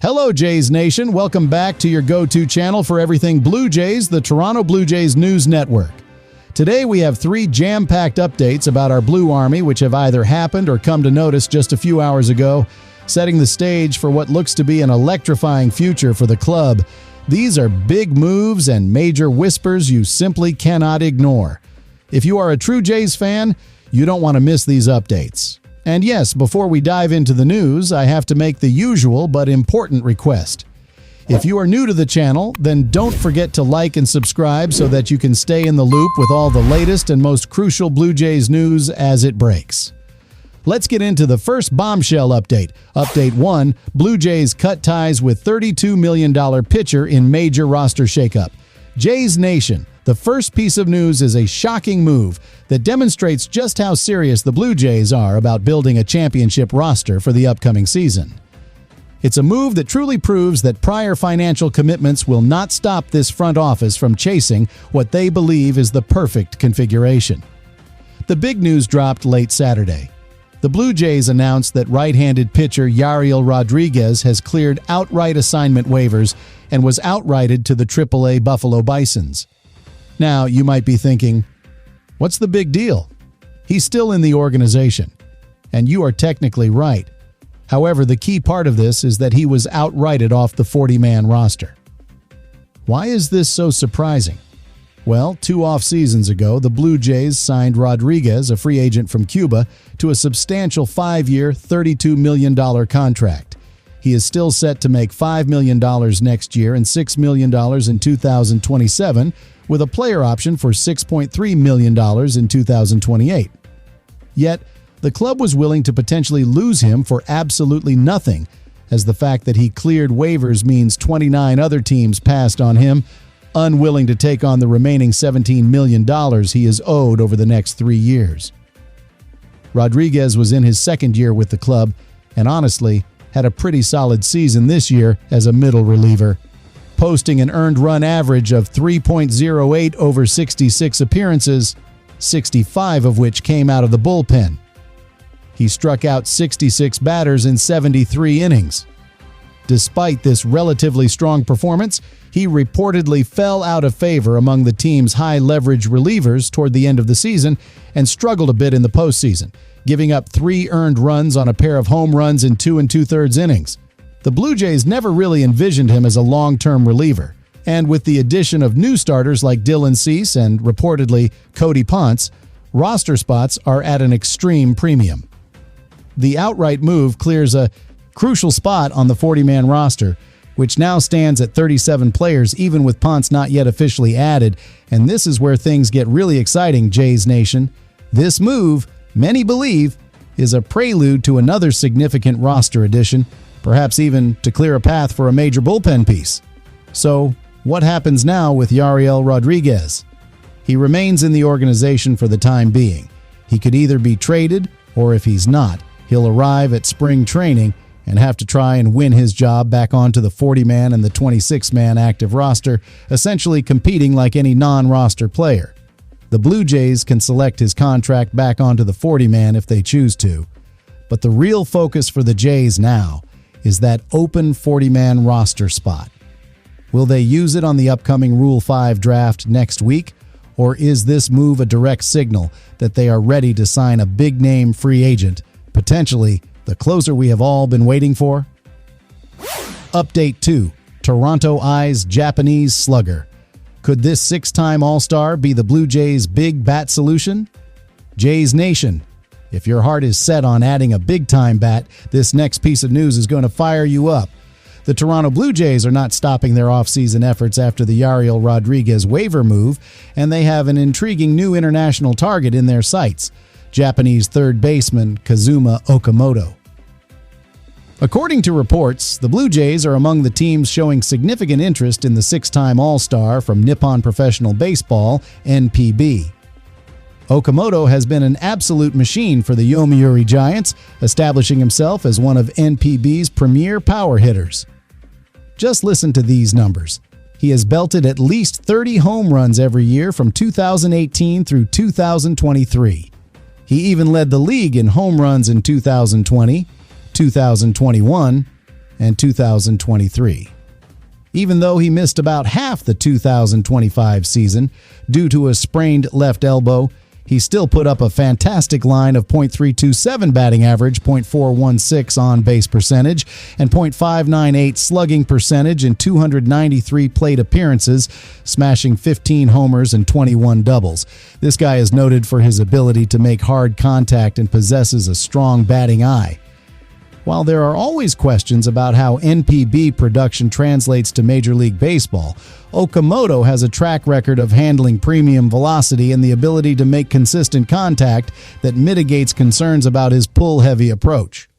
Hello, Jays Nation. Welcome back to your go-to channel for everything Blue Jays, the Toronto Blue Jays News Network. Today we have 3 jam-packed updates about our Blue Army, which have either happened or come to notice just a few hours ago, setting the stage for what looks to be an electrifying future for the club. These are big moves and major whispers you simply cannot ignore. If you are a true Jays fan, you don't want to miss these updates. And yes, before we dive into the news, I have to make the usual but important request. If you are new to the channel, then don't forget to like and subscribe so that you can stay in the loop with all the latest and most crucial Blue Jays news as it breaks. Let's get into the first bombshell update. Update 1, Blue Jays cut ties with $32 million pitcher in major roster shakeup. Jays Nation, the first piece of news is a shocking move that demonstrates just how serious the Blue Jays are about building a championship roster for the upcoming season. It's a move that truly proves that prior financial commitments will not stop this front office from chasing what they believe is the perfect configuration. The big news dropped late Saturday. The Blue Jays announced that right-handed pitcher Yariel Rodriguez has cleared outright assignment waivers and was outrighted to the AAA Buffalo Bisons. Now, you might be thinking, what's the big deal? He's still in the organization. And you are technically right. However, the key part of this is that he was outrighted off the 40-man roster. Why is this so surprising? Well, 2 off-seasons ago, the Blue Jays signed Rodriguez, a free agent from Cuba, to a substantial 5-year, $32 million contract. He is still set to make $5 million next year and $6 million in 2027, with a player option for $6.3 million in 2028. Yet, the club was willing to potentially lose him for absolutely nothing, as the fact that he cleared waivers means 29 other teams passed on him, unwilling to take on the remaining $17 million he is owed over the next 3 years. Rodriguez was in his second year with the club and honestly had a pretty solid season this year as a middle reliever, posting an earned run average of 3.08 over 66 appearances, 65 of which came out of the bullpen. He struck out 66 batters in 73 innings. Despite this relatively strong performance, he reportedly fell out of favor among the team's high-leverage relievers toward the end of the season and struggled a bit in the postseason, giving up 3 earned runs on a pair of home runs in 2 2/3 innings. The Blue Jays never really envisioned him as a long-term reliever, and with the addition of new starters like Dylan Cease and, reportedly, Cody Ponce, roster spots are at an extreme premium. The outright move clears a crucial spot on the 40-man roster, which now stands at 37 players even with Ponce not yet officially added, and this is where things get really exciting, Jays Nation. This move, many believe, is a prelude to another significant roster addition, perhaps even to clear a path for a major bullpen piece. So, what happens now with Yariel Rodriguez? He remains in the organization for the time being. He could either be traded, or if he's not, he'll arrive at spring training and have to try and win his job back onto the 40-man and the 26-man active roster, essentially competing like any non-roster player. The Blue Jays can select his contract back onto the 40-man if they choose to. But the real focus for the Jays now is that open 40-man roster spot. Will they use it on the upcoming Rule 5 draft next week, or is this move a direct signal that they are ready to sign a big-name free agent, potentially the closer we have all been waiting for? Update 2. Toronto eyes Japanese slugger. Could this 6-time All-Star be the Blue Jays' big bat solution? Jays Nation, if your heart is set on adding a big-time bat, this next piece of news is going to fire you up. The Toronto Blue Jays are not stopping their offseason efforts after the Yariel Rodriguez waiver move, and they have an intriguing new international target in their sights, Japanese third baseman Kazuma Okamoto. According to reports, the Blue Jays are among the teams showing significant interest in the 6-time All-Star from Nippon Professional Baseball, NPB. Okamoto has been an absolute machine for the Yomiuri Giants, establishing himself as one of NPB's premier power hitters. Just listen to these numbers. He has belted at least 30 home runs every year from 2018 through 2023. He even led the league in home runs in 2020, 2021, and 2023. Even though he missed about half the 2025 season due to a sprained left elbow, he still put up a fantastic line of .327 batting average, .416 on-base percentage, and .598 slugging percentage in 293 plate appearances, smashing 15 homers and 21 doubles. This guy is noted for his ability to make hard contact and possesses a strong batting eye. While there are always questions about how NPB production translates to Major League Baseball, Okamoto has a track record of handling premium velocity and the ability to make consistent contact that mitigates concerns about his pull-heavy approach.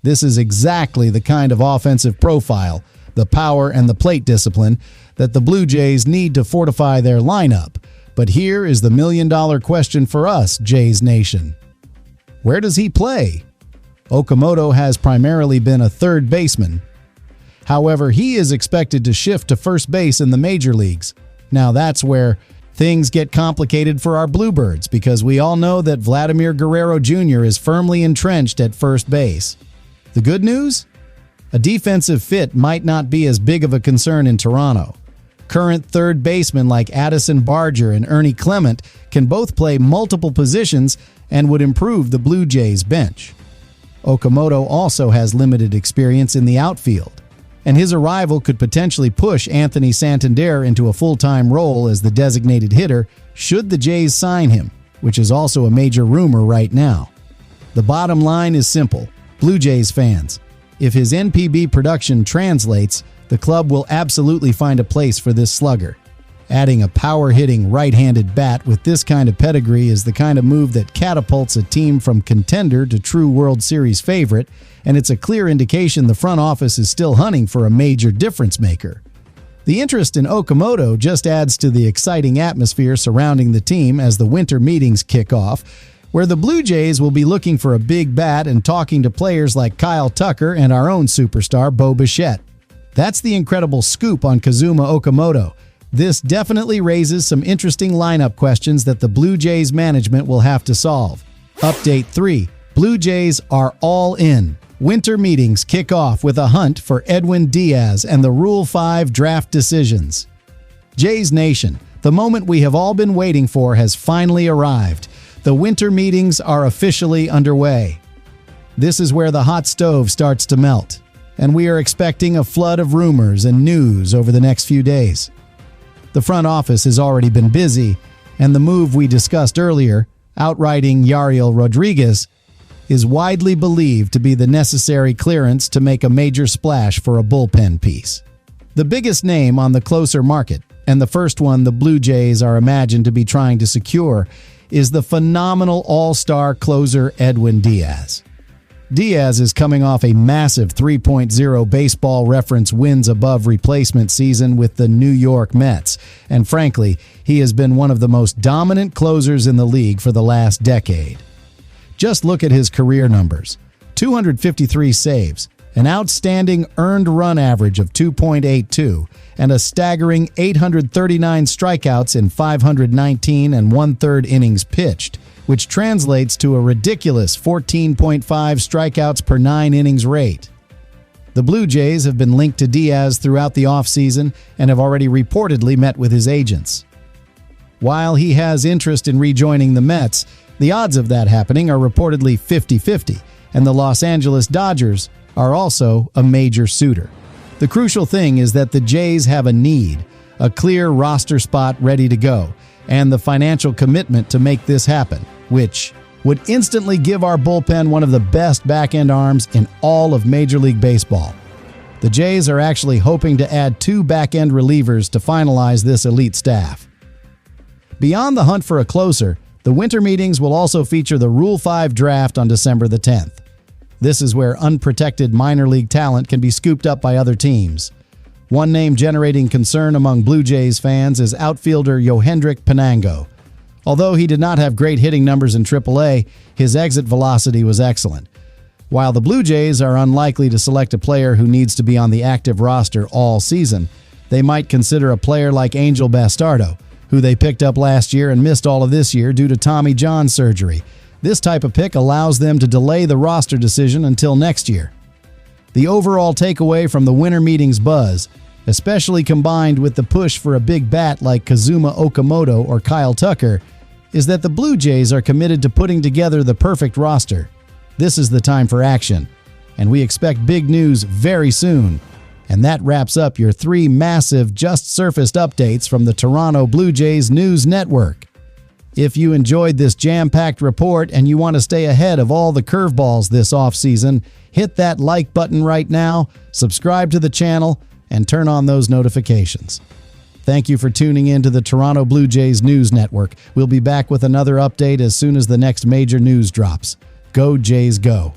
This is exactly the kind of offensive profile, the power and the plate discipline, that the Blue Jays need to fortify their lineup. But here is the million-dollar question for us, Jays Nation. Where does he play? Okamoto has primarily been a third baseman. However, he is expected to shift to first base in the major leagues. Now that's where things get complicated for our Bluebirds, because we all know that Vladimir Guerrero Jr. is firmly entrenched at first base. The good news? A defensive fit might not be as big of a concern in Toronto. Current third basemen like Addison Barger and Ernie Clement can both play multiple positions and would improve the Blue Jays bench. Okamoto also has limited experience in the outfield, and his arrival could potentially push Anthony Santander into a full-time role as the designated hitter should the Jays sign him, which is also a major rumor right now. The bottom line is simple, Blue Jays fans. If his NPB production translates, the club will absolutely find a place for this slugger. Adding a power-hitting right-handed bat with this kind of pedigree is the kind of move that catapults a team from contender to true World Series favorite, and it's a clear indication the front office is still hunting for a major difference maker. The interest in Okamoto just adds to the exciting atmosphere surrounding the team as the winter meetings kick off, where the Blue Jays will be looking for a big bat and talking to players like Kyle Tucker and our own superstar Bo Bichette. That's the incredible scoop on Kazuma Okamoto. This definitely raises some interesting lineup questions that the Blue Jays management will have to solve. Update 3. Blue Jays are all in. Winter meetings kick off with a hunt for Edwin Díaz and the Rule 5 draft decisions. Jays Nation, the moment we have all been waiting for has finally arrived. The winter meetings are officially underway. This is where the hot stove starts to melt, and we are expecting a flood of rumors and news over the next few days. The front office has already been busy, and the move we discussed earlier, outrighting Yariel Rodriguez, is widely believed to be the necessary clearance to make a major splash for a bullpen piece. The biggest name on the closer market, and the first one the Blue Jays are imagined to be trying to secure, is the phenomenal all-star closer Edwin Díaz. Díaz is coming off a massive 3.0 baseball reference wins above replacement season with the New York Mets, and frankly, he has been one of the most dominant closers in the league for the last decade. Just look at his career numbers. 253 saves, an outstanding earned run average of 2.82, and a staggering 839 strikeouts in 519 and one-third innings pitched, which translates to a ridiculous 14.5 strikeouts per 9 innings rate. The Blue Jays have been linked to Díaz throughout the offseason and have already reportedly met with his agents. While he has interest in rejoining the Mets, the odds of that happening are reportedly 50-50, and the Los Angeles Dodgers are also a major suitor. The crucial thing is that the Jays have a need, a clear roster spot ready to go, and the financial commitment to make this happen, which would instantly give our bullpen one of the best back-end arms in all of Major League Baseball. The Jays are actually hoping to add 2 back-end relievers to finalize this elite staff. Beyond the hunt for a closer, the winter meetings will also feature the Rule 5 draft on December the 10th. This is where unprotected minor league talent can be scooped up by other teams. One name generating concern among Blue Jays fans is outfielder Yohendrick Pinango. Although he did not have great hitting numbers in AAA, his exit velocity was excellent. While the Blue Jays are unlikely to select a player who needs to be on the active roster all season, they might consider a player like Angel Bastardo, who they picked up last year and missed all of this year due to Tommy John surgery. This type of pick allows them to delay the roster decision until next year. The overall takeaway from the winter meetings buzz, especially combined with the push for a big bat like Kazuma Okamoto or Kyle Tucker, is that the Blue Jays are committed to putting together the perfect roster. This is the time for action, and we expect big news very soon. And that wraps up your 3 massive just surfaced updates from the Toronto Blue Jays News Network. If you enjoyed this jam-packed report and you want to stay ahead of all the curveballs this offseason, hit that like button right now, subscribe to the channel, and turn on those notifications. Thank you for tuning in to the Toronto Blue Jays News Network. We'll be back with another update as soon as the next major news drops. Go Jays, go!